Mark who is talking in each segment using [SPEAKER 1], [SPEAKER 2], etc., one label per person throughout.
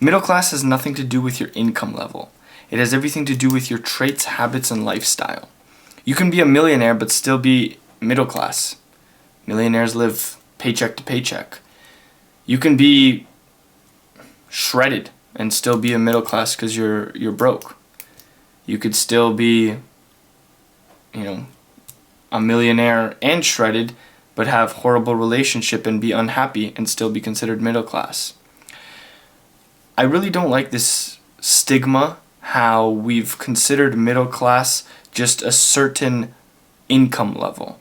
[SPEAKER 1] Middle class has nothing to do with your income level. It has everything to do with your traits, habits, and lifestyle. You can be a millionaire but still be middle class. Millionaires live paycheck to paycheck. You can be shredded and still be a middle class because you're broke. You could still be, a millionaire and shredded, but have horrible relationship and be unhappy and still be considered middle class. I really don't like this stigma, how we've considered middle class just a certain income level.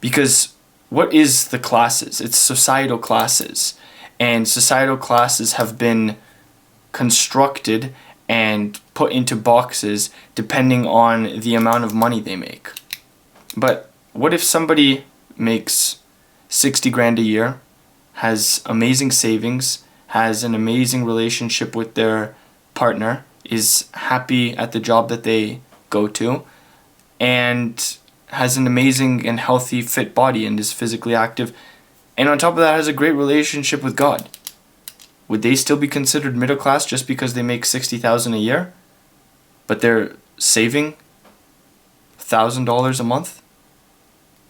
[SPEAKER 1] Because what is the classes? It's societal classes. And societal classes have been constructed and put into boxes depending on the amount of money they make. But what if somebody makes 60 grand a year, has amazing savings, has an amazing relationship with their partner, is happy at the job that they go to, and has an amazing and healthy, fit body and is physically active, and on top of that has a great relationship with God? Would they still be considered middle class just because they make $60,000 a year, but they're saving $1,000 a month,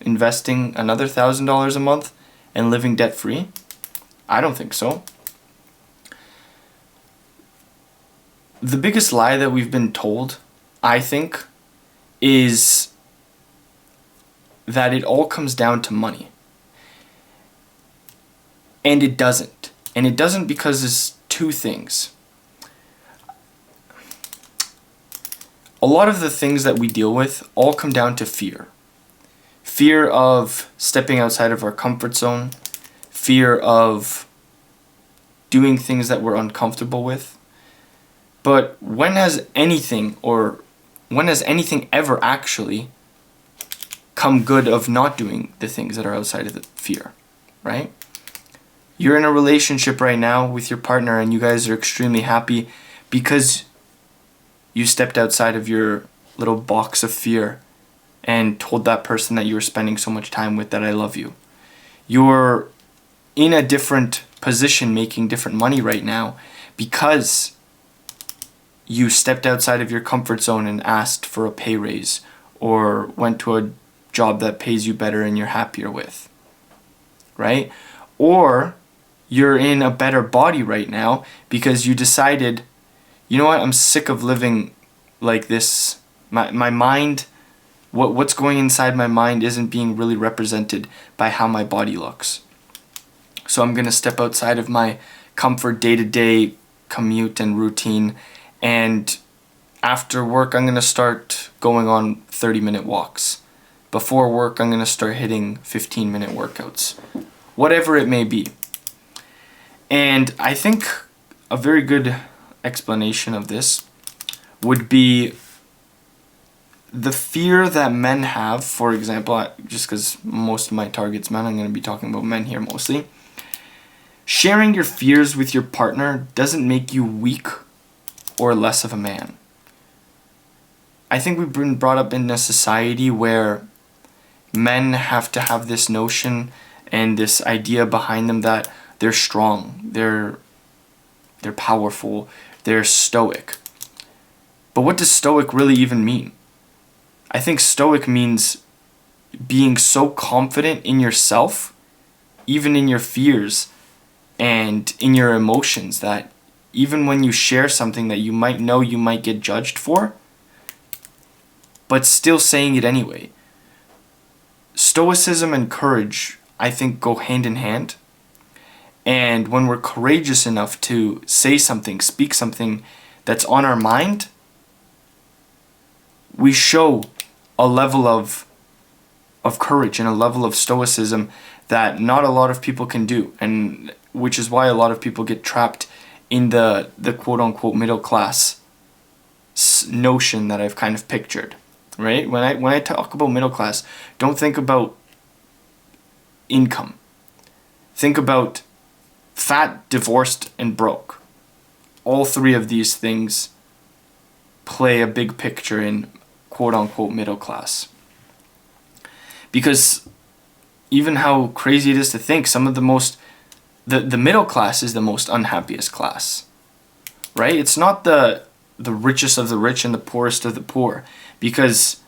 [SPEAKER 1] investing another $1,000 a month, and living debt free? I don't think so. The biggest lie that we've been told, I think, is that it all comes down to money. And it doesn't. And it doesn't because there's two things. A lot of the things that we deal with all come down to fear. Fear of stepping outside of our comfort zone. Fear of doing things that we're uncomfortable with. But when has anything ever actually come good of not doing the things that are outside of the fear, right? You're in a relationship right now with your partner and you guys are extremely happy because you stepped outside of your little box of fear and told that person that you were spending so much time with that I love you. You're in a different position making different money right now because you stepped outside of your comfort zone and asked for a pay raise or went to a job that pays you better and you're happier with, right? Or you're in a better body right now because you decided, you know what, I'm sick of living like this. My mind, what's going inside my mind isn't being really represented by how my body looks. So I'm going to step outside of my comfort day-to-day commute and routine, and after work I'm going to start going on 30-minute walks. Before work I'm going to start hitting 15-minute workouts. Whatever it may be. And I think a very good explanation of this would be the fear that men have. For example, just because most of my target's men, I'm going to be talking about men here mostly. Sharing your fears with your partner doesn't make you weak or less of a man. I think we've been brought up in a society where men have to have this notion and this idea behind them that they're strong, they're powerful, they're stoic. But what does stoic really even mean? I think stoic means being so confident in yourself, even in your fears and in your emotions, that even when you share something that you might know you might get judged for, but still saying it anyway. Stoicism and courage, I think, go hand in hand. And when we're courageous enough to say something, speak something that's on our mind, we show a level of courage and a level of stoicism that not a lot of people can do, and which is why a lot of people get trapped in the quote-unquote middle class notion that I've kind of pictured, right? When I talk about middle class, don't think about income. Think about fat, divorced, and broke. All three of these things play a big picture in quote-unquote middle class. Because even how crazy it is to think, some of the middle class is the most unhappiest class. right? It's not the richest of the rich and the poorest of the poor, because,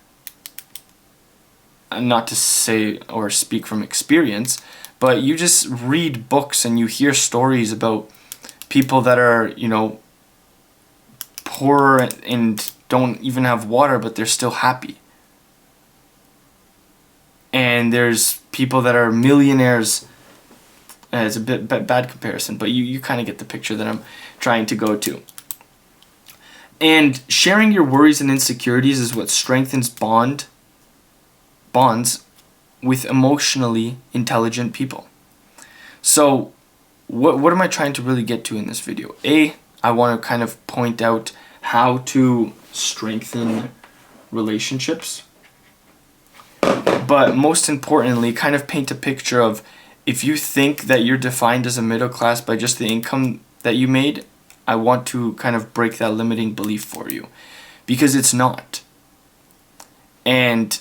[SPEAKER 1] not to say or speak from experience, but you just read books and you hear stories about people that are, poor and don't even have water, but they're still happy. And there's people that are millionaires. It's a bit bad comparison, but you kind of get the picture that I'm trying to go to. And sharing your worries and insecurities is what strengthens bonds with emotionally intelligent people. So what am I trying to really get to in this video? I want to kind of point out how to strengthen relationships. But most importantly, kind of paint a picture of, if you think that you're defined as a middle class by just the income that you made, I want to kind of break that limiting belief for you, because it's not. And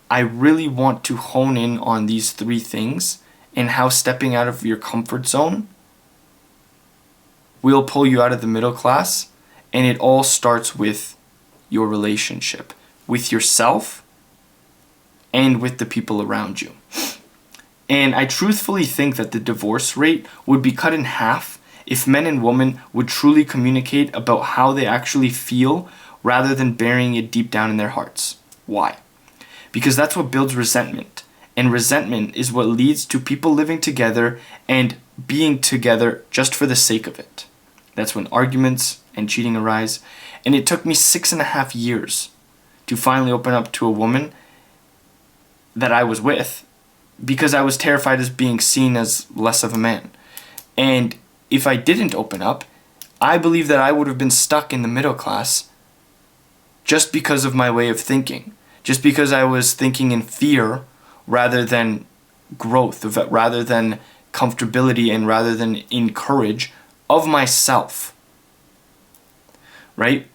[SPEAKER 1] I really want to hone in on these 3 things and how stepping out of your comfort zone will pull you out of the middle class. And it all starts with your relationship with yourself and with the people around you. And I truthfully think that the divorce rate would be cut in half if men and women would truly communicate about how they actually feel, rather than burying it deep down in their hearts. Why? Because that's what builds resentment. And resentment is what leads to people living together and being together just for the sake of it. That's when arguments and cheating arise. And it took me 6.5 years to finally open up to a woman that I was with, because I was terrified as being seen as less of a man. And if I didn't open up, I believe that I would have been stuck in the middle class just because of my way of thinking. Just because I was thinking in fear rather than growth, rather than comfortability, and rather than in courage of myself. Right?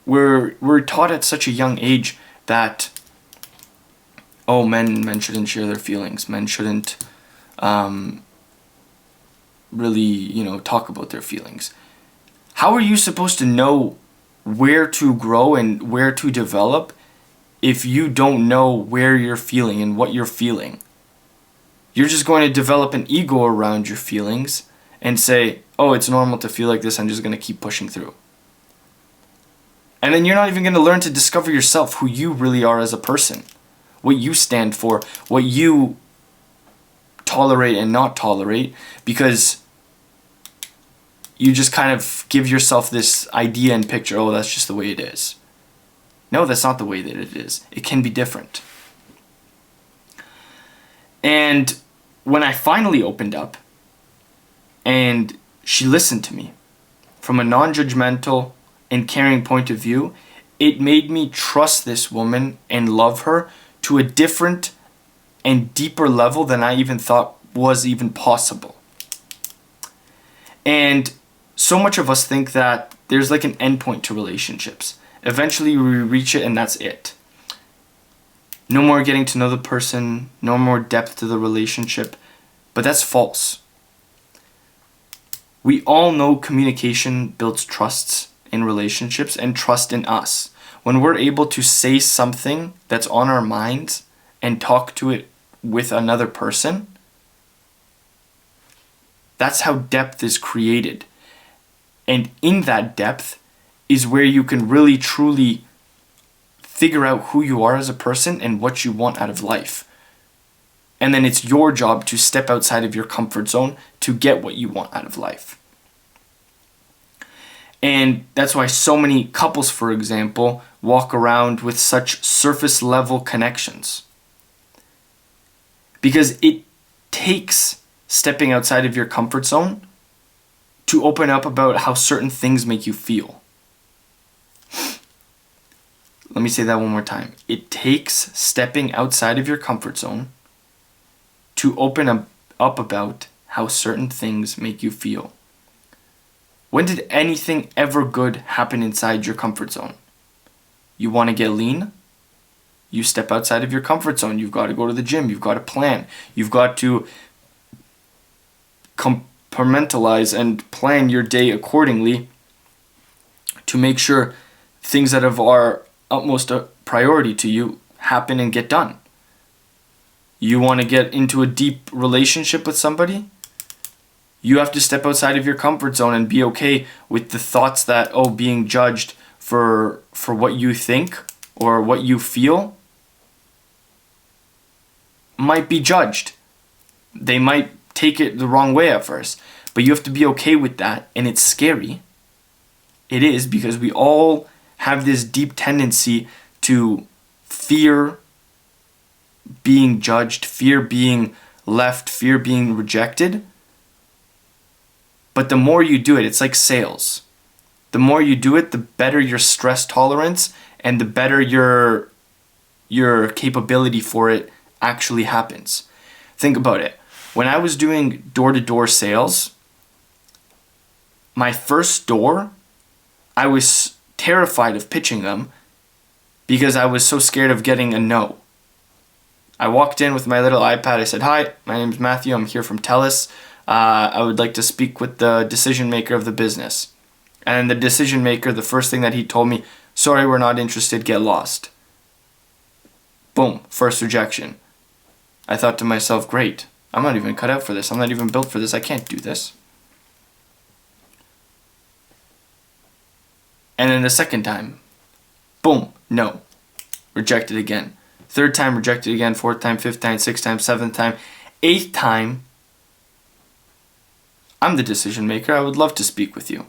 [SPEAKER 1] We're taught at such a young age that, men shouldn't share their feelings. Men shouldn't really, talk about their feelings. How are you supposed to know where to grow and where to develop if you don't know where you're feeling and what you're feeling? You're just going to develop an ego around your feelings and say, oh, it's normal to feel like this, I'm just going to keep pushing through. And then you're not even going to learn to discover yourself, who you really are as a person, what you stand for, what you tolerate and not tolerate, because you just kind of give yourself this idea and picture, oh, that's just the way it is. No, that's not the way that it is. It can be different. And when I finally opened up and she listened to me from a non-judgmental and caring point of view, it made me trust this woman and love her to a different and deeper level than I even thought was even possible. And so much of us think that there's like an endpoint to relationships. Eventually we reach it and that's it. No more getting to know the person, no more depth to the relationship. But that's false. We all know communication builds trusts in relationships and trust in us. When we're able to say something that's on our minds and talk to it with another person, that's how depth is created. And in that depth is where you can really truly figure out who you are as a person and what you want out of life. And then it's your job to step outside of your comfort zone to get what you want out of life. And that's why so many couples, for example, walk around with such surface level connections. Because it takes stepping outside of your comfort zone to open up about how certain things make you feel. Let me say that one more time. It takes stepping outside of your comfort zone to open up about how certain things make you feel. When did anything ever good happen inside your comfort zone? You want to get lean? You step outside of your comfort zone. You've got to go to the gym. You've got to plan. You've got to compartmentalize and plan your day accordingly to make sure things that are utmost a priority to you happen and get done. You want to get into a deep relationship with somebody? You have to step outside of your comfort zone and be okay with the thoughts that, being judged for what you think or what you feel might be judged. They might take it the wrong way at first, but you have to be okay with that, and it's scary. It is, because we all have this deep tendency to fear being judged, fear being left, fear being rejected. But the more you do it, it's like sales. The more you do it, the better your stress tolerance and the better your capability for it actually happens. Think about it. When I was doing door-to-door sales, my first door, I was terrified of pitching them because I was so scared of getting a no. I walked in with my little iPad. I said, "Hi, my name's Matthew. I'm here from TELUS. I would like to speak with the decision maker of the business." And the decision maker, the first thing that he told me, "Sorry, we're not interested. Get lost." Boom, first rejection. I thought to myself, great. I'm not even cut out for this. I'm not even built for this. I can't do this. And then the second time, boom, no. Rejected again. Third time, rejected again. Fourth time, fifth time, sixth time, seventh time. Eighth time, I'm the decision maker. I would love to speak with you.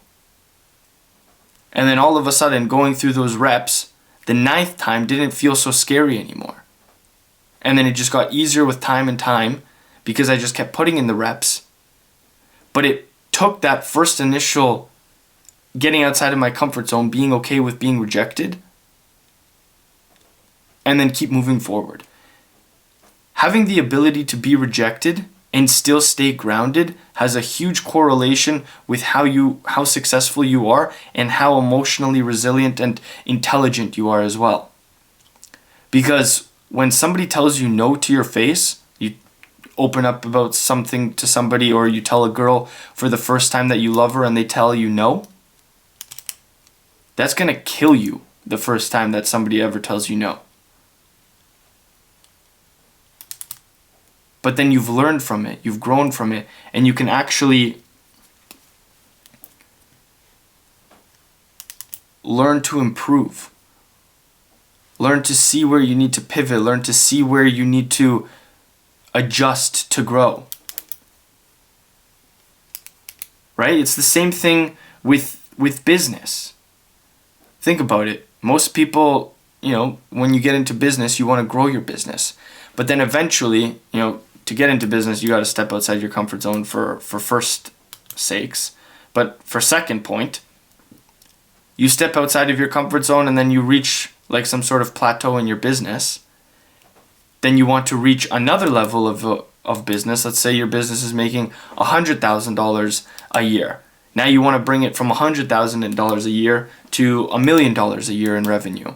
[SPEAKER 1] And then all of a sudden, going through those reps, the ninth time didn't feel so scary anymore. And then it just got easier with time and time because I just kept putting in the reps. But it took that first initial getting outside of my comfort zone, being okay with being rejected, and then keep moving forward. Having the ability to be rejected and still stay grounded has a huge correlation with how successful you are and how emotionally resilient and intelligent you are as well. Because when somebody tells you no to your face, you open up about something to somebody, or you tell a girl for the first time that you love her and they tell you no, that's going to kill you the first time that somebody ever tells you no. But then you've learned from it, you've grown from it, and you can actually learn to improve. Learn to see where you need to pivot, learn to see where you need to adjust to grow. Right? It's the same thing with business. Think about it. Most people, when you get into business, you want to grow your business. But then eventually, to get into business, you got to step outside your comfort zone for first sakes. But for second point, you step outside of your comfort zone and then you reach like some sort of plateau in your business. Then you want to reach another level of business. Let's say your business is making $100,000 a year. Now you want to bring it from $100,000 a year to $1 million a year in revenue.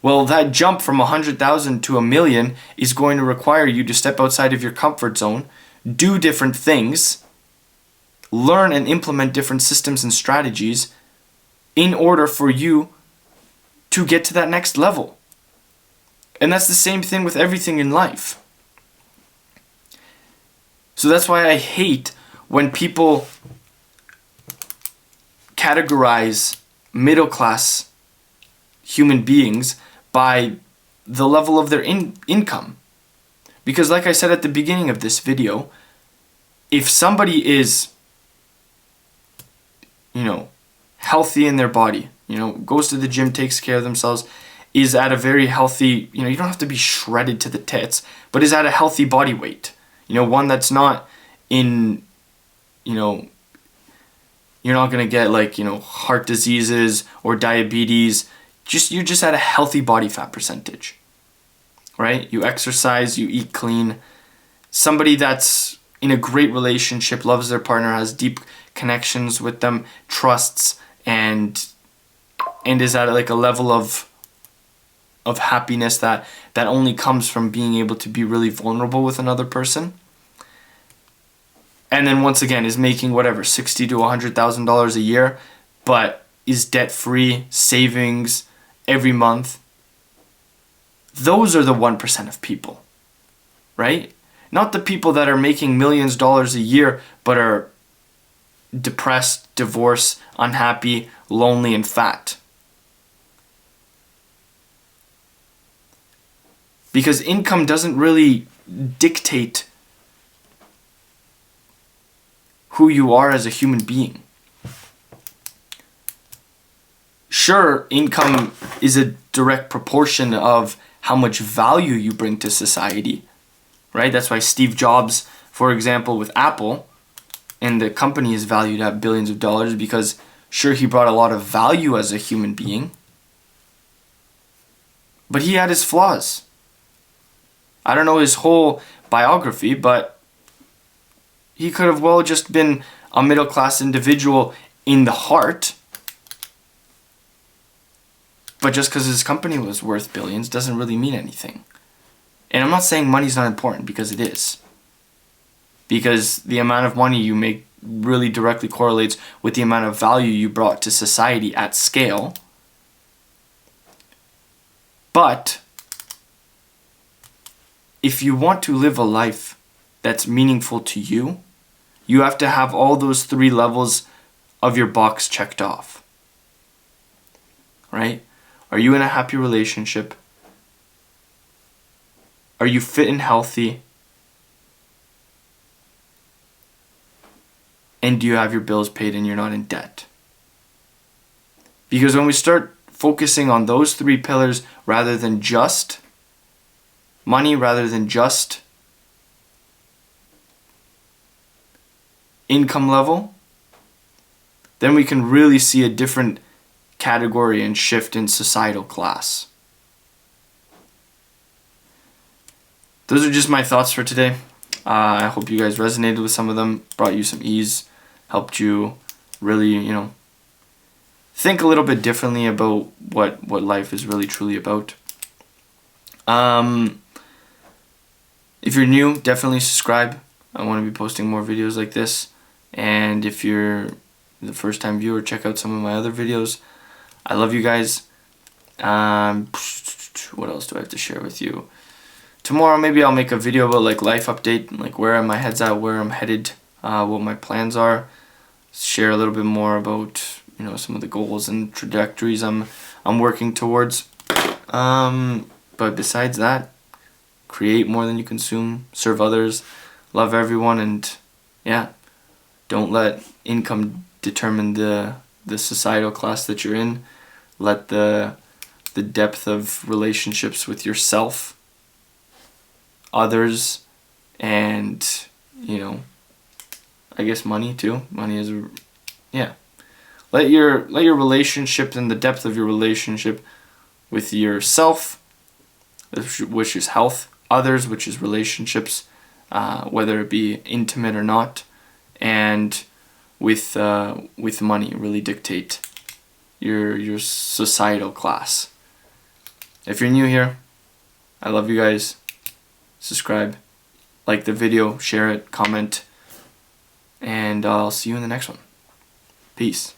[SPEAKER 1] Well, that jump from 100,000 to 1 million is going to require you to step outside of your comfort zone, do different things, learn and implement different systems and strategies in order for you to get to that next level. And that's the same thing with everything in life. So that's why I hate when people categorize middle class human beings by the level of their income. Because like I said at the beginning of this video, if somebody is, healthy in their body, goes to the gym, takes care of themselves, is at a very healthy, you don't have to be shredded to the tits, but is at a healthy body weight. One that's not in, you're not going to get heart diseases or diabetes. You're just at a healthy body fat percentage, right? You exercise, you eat clean. Somebody that's in a great relationship, loves their partner, has deep connections with them, trusts, and is at a level of happiness that only comes from being able to be really vulnerable with another person. And then once again is making whatever $60,000 to $100,000 a year, but is debt-free, savings every month. Those are the 1% of people, right? Not the people that are making millions of dollars a year but are depressed, divorced, unhappy, lonely, and fat. Because income doesn't really dictate who you are as a human being. Sure, income is a direct proportion of how much value you bring to society, right? That's why Steve Jobs, for example, with Apple, and the company is valued at billions of dollars because, sure, he brought a lot of value as a human being, but he had his flaws. I don't know his whole biography, but he could have well just been a middle-class individual in the heart. But just because his company was worth billions doesn't really mean anything. And I'm not saying money's not important, because it is. Because the amount of money you make really directly correlates with the amount of value you brought to society at scale. But if you want to live a life that's meaningful to you, you have to have all those 3 levels of your box checked off. Right? Are you in a happy relationship? Are you fit and healthy? And do you have your bills paid and you're not in debt? Because when we start focusing on those 3 pillars rather than just money, rather than just income level, then we can really see a different category and shift in societal class. Those are just my thoughts for today. I hope you guys resonated with some of them, brought you some ease, helped you really, think a little bit differently about what life is really truly about. If you're new, definitely subscribe. I want to be posting more videos like this. And if you're the first time viewer, check out some of my other videos. I love you guys. What else do I have to share with you? Tomorrow maybe I'll make a video about like life update, like where my head's at, where I'm headed, what my plans are. Share a little bit more about some of the goals and trajectories I'm working towards. But besides that, create more than you consume, serve others, love everyone, and yeah, don't let income determine the societal class that you're in. Let the depth of relationships with yourself, others, and I guess money too. Money is Let your relationship and the depth of your relationship with yourself, which is health, others, which is relationships, whether it be intimate or not, and with money really dictate your societal class. If you're new here, I love you guys. Subscribe, like the video, share it, comment, and I'll see you in the next one. Peace.